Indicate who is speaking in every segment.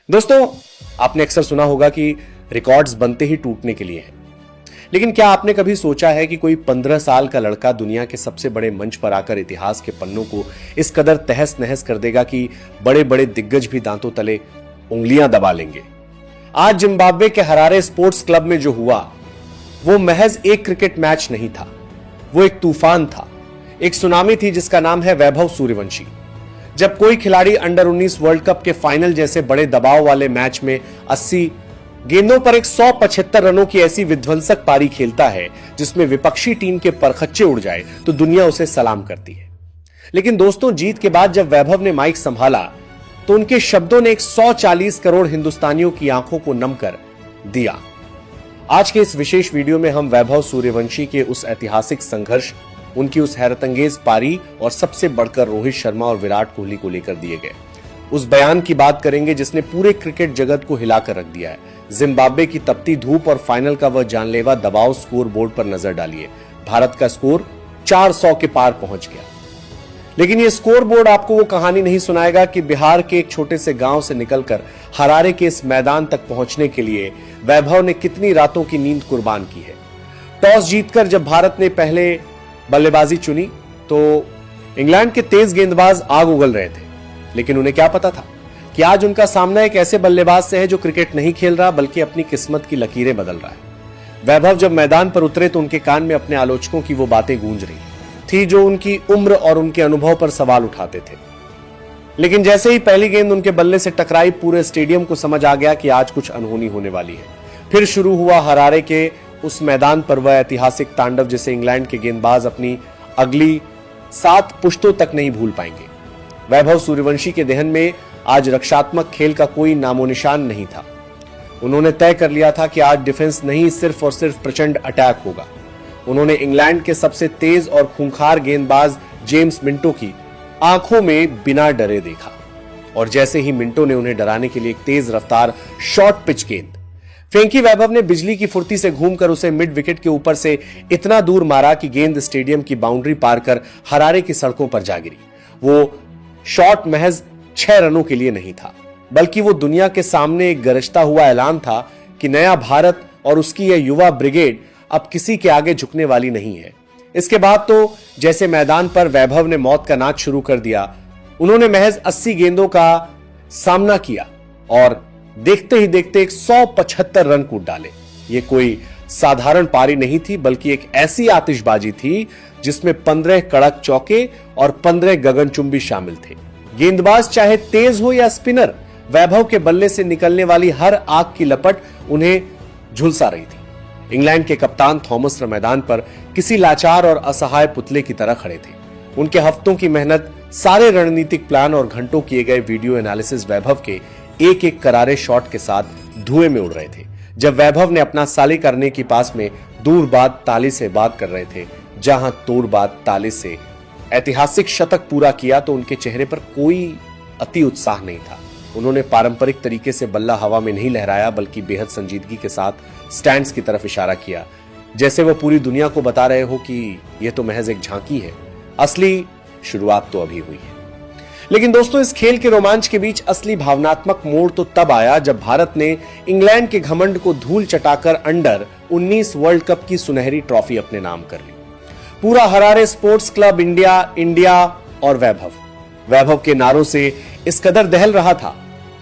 Speaker 1: दोस्तों, आपने अक्सर सुना होगा कि रिकॉर्ड्स बनते ही टूटने के लिए हैं। लेकिन क्या आपने कभी सोचा है कि कोई 15 साल का लड़का दुनिया के सबसे बड़े मंच पर आकर इतिहास के पन्नों को इस कदर तहस नहस कर देगा कि बड़े बड़े दिग्गज भी दांतों तले उंगलियां दबा लेंगे। आज जिम्बाब्वे के हरारे स्पोर्ट्स क्लब में जो हुआ वो महज एक क्रिकेट मैच नहीं था, वो एक तूफान था, एक सुनामी थी जिसका नाम है वैभव सूर्यवंशी। जब कोई खिलाड़ी अंडर 19 वर्ल्ड कप के फाइनल जैसे बड़े दबाव वाले मैच में 80 गेंदों पर 175 रनों की ऐसी विध्वंसक पारी खेलता है जिसमें विपक्षी टीम के परखच्चे उड़ जाए तो दुनिया उसे सलाम करती है। लेकिन दोस्तों, जीत के बाद जब वैभव ने माइक संभाला तो उनके शब्दों ने 140 करोड़ हिंदुस्तानियों की आंखों को नम कर दिया। आज के इस विशेष वीडियो में हम वैभव सूर्यवंशी के उस ऐतिहासिक संघर्ष, उनकी उस हैरतअंगेज पारी और सबसे बढ़कर रोहित शर्मा और विराट कोहली को लेकर दिए गए उस बयान की बात करेंगे जिसने पूरे क्रिकेट जगत को हिलाकर रख दिया है। जिम्बाब्वे की तपती धूप और फाइनल का वह जानलेवा दबाव स्कोर बोर्ड पर नजर डालिए। भारत का स्कोर 400 के पार पहुंच गया। लेकिन यह स्कोर बोर्ड आपको वो कहानी नहीं सुनाएगा कि बिहार के एक छोटे से गांव से निकलकर हरारे के इस मैदान तक पहुंचने के लिए वैभव ने कितनी रातों की नींद कुर्बान की है। टॉस जीतकर जब भारत ने पहले बल्लेबाजी चुनी तो इंग्लैंड के तेज गेंदबाज आग उगल रहे थे, लेकिन उन्हें क्या पता था कि आज उनका सामना एक ऐसे बल्लेबाज से है जो क्रिकेट नहीं खेल रहा बल्कि अपनी किस्मत की लकीरें बदल रहा है। वैभव जब मैदान पर उतरे तो उनके कान में अपने आलोचकों की वो बातें गूंज रही थी जो उनकी उम्र और उनके अनुभव पर सवाल उठाते थे। लेकिन जैसे ही पहली गेंद उनके बल्ले से टकराई, पूरे स्टेडियम को समझ आ गया कि आज कुछ अनहोनी होने वाली है। फिर शुरू हुआ हरारे के उस मैदान पर वह ऐतिहासिक तांडव जिसे इंग्लैंड के गेंदबाज अपनी अगली 7 पुश्तों तक नहीं भूल पाएंगे। वैभव सूर्यवंशी के दहन में आज रक्षात्मक खेल का कोई नामोनिशान नहीं था। उन्होंने तय कर लिया था कि आज डिफेंस नहीं, सिर्फ और सिर्फ प्रचंड अटैक होगा। उन्होंने इंग्लैंड के सबसे तेज और खूंखार गेंदबाज जेम्स मिंटो की आंखों में बिना डरे देखा, और जैसे ही मिंटो ने उन्हें डराने के लिए एक तेज रफ्तार शॉर्ट पिच गेंद फेंकी, वैभव ने बिजली की फुर्ती से घूमकर उसे मिड विकेट के ऊपर से इतना दूर मारा कि गेंद स्टेडियम की बाउंड्री पार कर हरारे की सड़कों पर जा गिरी। वो शॉट महज 6 रनों के लिए नहीं था, बल्कि वो दुनिया के सामने एक गरजता हुआ ऐलान था कि नया भारत और उसकी यह युवा ब्रिगेड अब किसी के आगे झुकने वाली नहीं है। इसके बाद तो जैसे मैदान पर वैभव ने मौत का नाच शुरू कर दिया। उन्होंने महज 80 गेंदों का सामना किया और देखते ही देखते 175 रन कूद डाले। ये कोई साधारण पारी नहीं थी, बल्कि एक ऐसी आतिशबाजी थी जिसमें 15 कड़क चौके और 15 गगनचुंबी शामिल थे। गेंदबाज चाहे तेज हो या स्पिनर, वैभव के बल्ले से निकलने वाली हर आग की लपट उन्हें झुलसा रही थी। इंग्लैंड के कप्तान थॉमस मैदान पर किसी लाचार और असहाय पुतले की तरह खड़े थे। उनके हफ्तों की मेहनत, सारे रणनीतिक प्लान और घंटों किए गए वीडियो एनालिसिस वैभव के एक एक करारे शॉट के साथ धुएं में उड़ रहे थे। जब वैभव ने अपना साले करने की पास में दूर बाद ताली से बात कर रहे थे, जहां तोड़ बाद ताले से ऐतिहासिक शतक पूरा किया, तो उनके चेहरे पर कोई अति उत्साह नहीं था। उन्होंने पारंपरिक तरीके से बल्ला हवा में नहीं लहराया, बल्कि बेहद संजीदगी के साथ स्टैंड्स की तरफ इशारा किया, जैसे वह पूरी दुनिया को बता रहे हो कि यह तो महज एक झांकी है, असली शुरुआत तो अभी हुई है। लेकिन दोस्तों, इस खेल के रोमांच के बीच असली भावनात्मक मोड़ तो तब आया जब भारत ने इंग्लैंड के घमंड को धूल चटाकर अंडर 19 वर्ल्ड कप की सुनहरी ट्रॉफी अपने नाम कर ली। पूरा हरारे स्पोर्ट्स क्लब इंडिया और वैभव के नारों से इस कदर दहल रहा था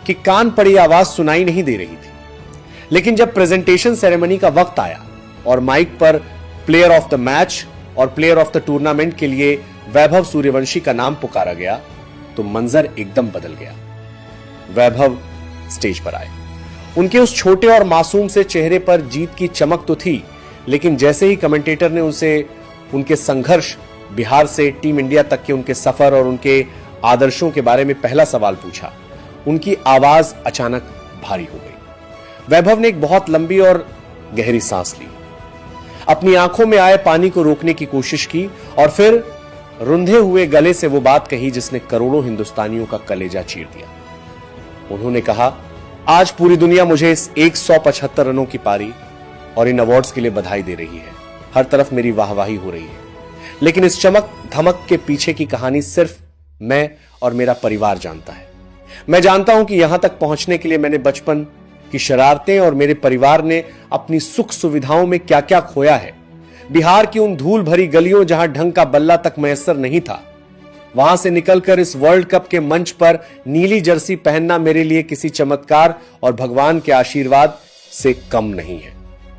Speaker 1: कि कान पड़ी आवाज सुनाई नहीं दे रही थी। लेकिन जब प्रेजेंटेशन सेरेमनी का वक्त आया और माइक पर प्लेयर ऑफ द मैच और प्लेयर ऑफ द टूर्नामेंट के लिए वैभव सूर्यवंशी का नाम पुकारा गया तो मंजर एकदम बदल गया। वैभव स्टेज पर आए। उनके उस छोटे और मासूम से चेहरे पर जीत की चमक तो थी, लेकिन जैसे ही कमेंटेटर ने उनसे उनके संघर्ष, बिहार से टीम इंडिया तक के उनके सफर और उनके आदर्शों के बारे में पहला सवाल पूछा, उनकी आवाज अचानक भारी हो गई। वैभव ने एक बहुत लंबी और गहरी सांस ली, अपनी आंखों में आए पानी को रोकने की कोशिश की और फिर रुंधे हुए गले से वो बात कही जिसने करोड़ों हिंदुस्तानियों का कलेजा चीर दिया। उन्होंने कहा, आज पूरी दुनिया मुझे इस 175 रनों की पारी और इन अवार्ड्स के लिए बधाई दे रही है। हर तरफ मेरी वाहवाही हो रही है, लेकिन इस चमक धमक के पीछे की कहानी सिर्फ मैं और मेरा परिवार जानता है। मैं जानता हूं कि यहां तक पहुंचने के लिए मैंने बचपन की शरारतें और मेरे परिवार ने अपनी सुख सुविधाओं में क्या क्या खोया है। बिहार की उन धूल भरी गलियों जहां ढंग का बल्ला तक मैसर नहीं था, वहां से निकलकर इस वर्ल्ड कप के मंच पर नीली जर्सी पहनना मेरे लिए किसी चमत्कार और भगवान के आशीर्वाद से कम नहीं है।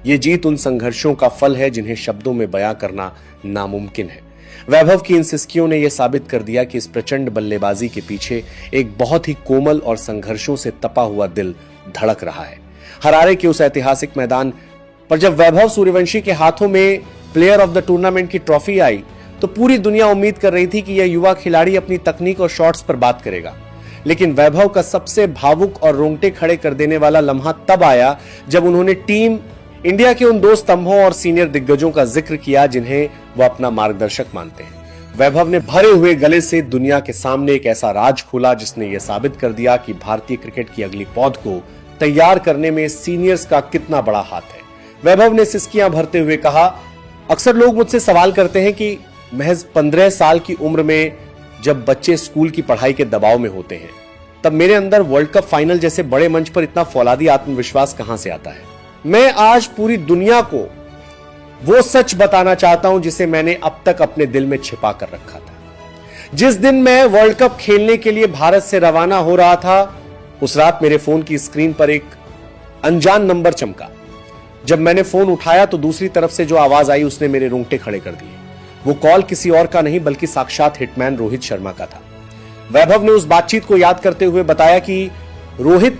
Speaker 1: यह जीत उन संघर्षों का फल है जिन्हें शब्दों में बयां करना नामुमकिन है। वैभव की इन सिस्कियों ने यह साबित कर दिया कि इस प्रचंड बल्लेबाजी के पीछे एक बहुत ही कोमल और संघर्षों से तपा हुआ दिल धड़क रहा है। हरारे के उस ऐतिहासिक मैदान पर जब वैभव सूर्यवंशी के हाथों में प्लेयर ऑफ द टूर्नामेंट की ट्रॉफी आई तो पूरी दुनिया उम्मीद कर रही थी कि यह युवा खिलाड़ी अपनी तकनीक और शॉट्स पर बात करेगा। लेकिन वैभव का सबसे भावुक और रोंगटे खड़े कर देने वाला लम्हा तब आया जब उन्होंने टीम इंडिया के उन दो स्तंभों और सीनियर दिग्गजों का जिक्र किया जिन्हें वह अपना मार्गदर्शक मानते हैं। वैभव ने भरे हुए गले से दुनिया के सामने एक ऐसा राज खोला जिसने यह साबित कर दिया कि भारतीय क्रिकेट की अगली पौध को तैयार करने में सीनियर्स का कितना बड़ा हाथ है। वैभव ने सिसकियां भरते हुए कहा, अक्सर लोग मुझसे सवाल करते हैं कि महज 15 साल की उम्र में जब बच्चे स्कूल की पढ़ाई के दबाव में होते हैं तब मेरे अंदर वर्ल्ड कप फाइनल जैसे बड़े मंच पर इतना फौलादी आत्मविश्वास कहां से आता है। मैं आज पूरी दुनिया को वो सच बताना चाहता हूं जिसे मैंने अब तक अपने दिल में छिपा कर रखा था। जिस दिन मैं वर्ल्ड कप खेलने के लिए भारत से रवाना हो रहा था, उस रात मेरे फोन की स्क्रीन पर एक अनजान नंबर चमका। जब मैंने फोन उठाया तो दूसरी तरफ से जो आवाज आई उसने मेरे रोंगटे खड़े कर दिए। वो कॉल किसी और का नहीं बल्कि साक्षात हिटमैन रोहित शर्मा का था। वैभव ने उस बातचीत को याद करते हुए बताया कि रोहित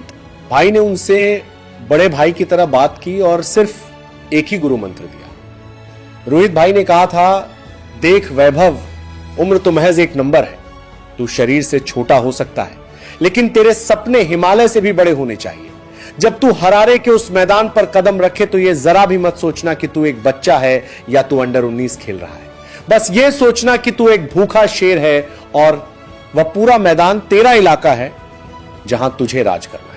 Speaker 1: भाई ने उनसे बड़े भाई की तरह बात की और सिर्फ एक ही गुरु मंत्र दिया। रोहित भाई ने कहा था, देख वैभव, उम्र तो महज एक नंबर है। तू शरीर से छोटा हो सकता है लेकिन तेरे सपने हिमालय से भी बड़े होने चाहिए। जब तू हरारे के उस मैदान पर कदम रखे तो यह जरा भी मत सोचना कि तू एक बच्चा है या तू अंडर 19 खेल रहा है। बस यह सोचना कि तू एक भूखा शेर है और वह पूरा मैदान तेरा इलाका है जहां तुझे राज करना है।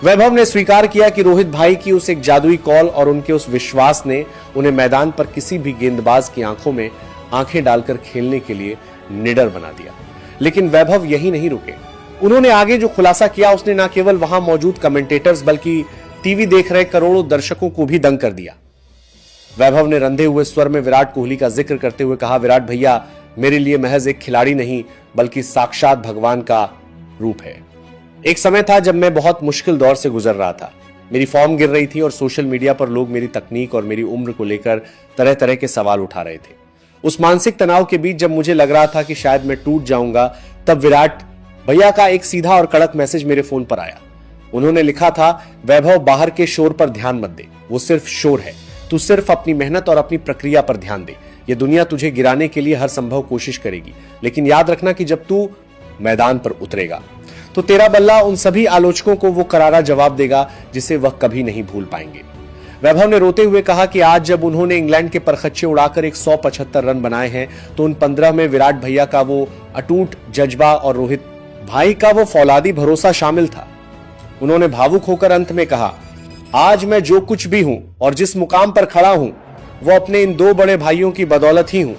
Speaker 1: वैभव ने स्वीकार किया कि रोहित भाई की उस एक जादुई कॉल और उनके उस विश्वास ने उन्हें मैदान पर किसी भी गेंदबाज की आंखों में आंखें डालकर खेलने के लिए निडर बना दिया। लेकिन वैभव यही नहीं रुके। उन्होंने आगे जो खुलासा किया उसने न केवल वहां मौजूद कमेंटेटर्स बल्कि टीवी देख रहे करोड़ों दर्शकों को भी दंग कर दिया। वैभव ने रंधे हुए स्वर में विराट कोहली का जिक्र करते हुए कहा, विराट भैया मेरे लिए महज एक खिलाड़ी नहीं बल्कि साक्षात भगवान का रूप है। एक समय था जब मैं बहुत मुश्किल दौर से गुजर रहा था। मेरी फॉर्म गिर रही थी और सोशल मीडिया पर लोग मेरी तकनीक और मेरी उम्र को लेकर तरह तरह के सवाल उठा रहे थे। उस मानसिक तनाव के बीच जब मुझे लग रहा था कि शायद मैं टूट जाऊंगा, तब विराट भैया का एक सीधा और कड़क मैसेज मेरे फोन पर आया। उन्होंने लिखा था, वैभव बाहर के शोर पर ध्यान मत दे, वो सिर्फ शोर है। तू सिर्फ अपनी मेहनत और अपनी प्रक्रिया पर ध्यान दे। ये दुनिया तुझे गिराने के लिए हर संभव कोशिश करेगी, लेकिन याद रखना कि जब तू मैदान पर उतरेगा तो तेरा बल्ला उन सभी आलोचकों को वो करारा जवाब देगा जिसे वह कभी नहीं भूल पाएंगे। वैभव ने रोते हुए कहा कि आज जब उन्होंने इंग्लैंड के परखच्चे उड़ाकर 175 रन बनाए हैं तो उन 15 में विराट भैया का वो अटूट जज्बा और रोहित भाई का वो फौलादी भरोसा शामिल था। उन्होंने भावुक होकर अंत में कहा, आज मैं जो कुछ भी हूं और जिस मुकाम पर खड़ा हूं वो अपने इन दो बड़े भाइयों की बदौलत ही हूं।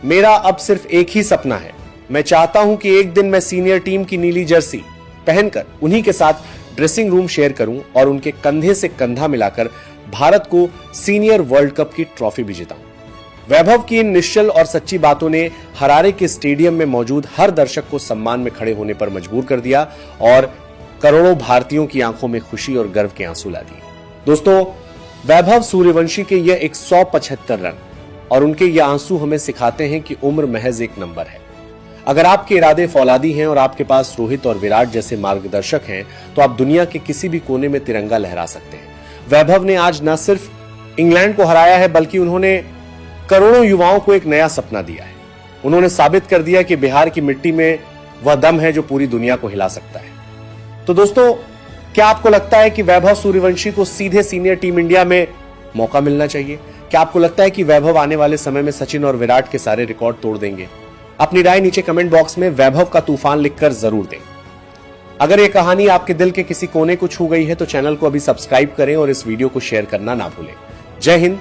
Speaker 1: मेरा अब सिर्फ एक ही सपना है। मैं चाहता हूं कि एक दिन मैं सीनियर टीम की नीली जर्सी पहनकर उन्हीं के साथ ड्रेसिंग रूम शेयर करूं और उनके कंधे से कंधा मिलाकर भारत को सीनियर वर्ल्ड कप की ट्रॉफी भी जिताऊं। वैभव की इन निश्चल और सच्ची बातों ने हरारे के स्टेडियम में मौजूद हर दर्शक को सम्मान में खड़े होने पर मजबूर कर दिया और करोड़ों भारतीयों की आंखों में खुशी और गर्व के आंसू ला दिए। दोस्तों, वैभव सूर्यवंशी के यह 175 रन और उनके ये आंसू हमें सिखाते हैं कि उम्र महज एक नंबर है। अगर आपके इरादे फौलादी हैं और आपके पास रोहित और विराट जैसे मार्गदर्शक हैं तो आप दुनिया के किसी भी कोने में तिरंगा लहरा सकते हैं। वैभव ने आज न सिर्फ इंग्लैंड को हराया है बल्कि उन्होंने करोड़ों युवाओं को एक नया सपना दिया है। उन्होंने साबित कर दिया कि बिहार की मिट्टी में वह दम है जो पूरी दुनिया को हिला सकता है। तो दोस्तों, क्या आपको लगता है कि वैभव सूर्यवंशी को सीधे सीनियर टीम इंडिया में मौका मिलना चाहिए? क्या आपको लगता है कि वैभव आने वाले समय में सचिन और विराट के सारे रिकॉर्ड तोड़ देंगे? अपनी राय नीचे कमेंट बॉक्स में वैभव का तूफान लिखकर जरूर दें। अगर यह कहानी आपके दिल के किसी कोने को छू गई है तो चैनल को अभी सब्सक्राइब करें और इस वीडियो को शेयर करना ना भूलें। जय हिंद,